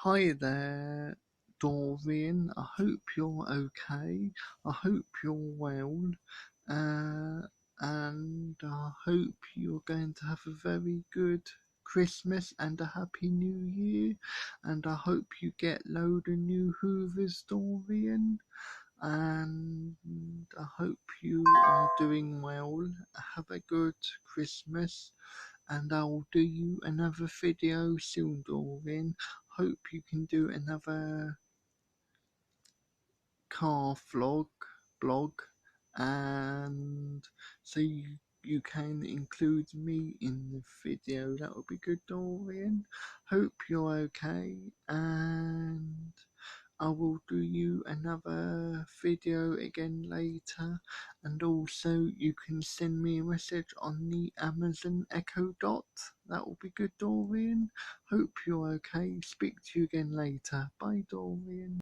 Hi there, Dorian. I hope you're okay. I hope you're well. Uh, and I hope you're going to have a very good Christmas and a happy New Year. And I hope you get load of new Hoovers, Dorian. And I hope you are doing well. Have a good Christmas, and I'll do you another video soon, Doreen. Hope you can do another car blog, and so you can include me in the video. That would be good, Dorian. Hope you're okay, and I will do you another video again later, and also you can send me a message on the Amazon Echo Dot. That will be good, Dorian. Hope you're okay. Speak to you again later. Bye, Dorian.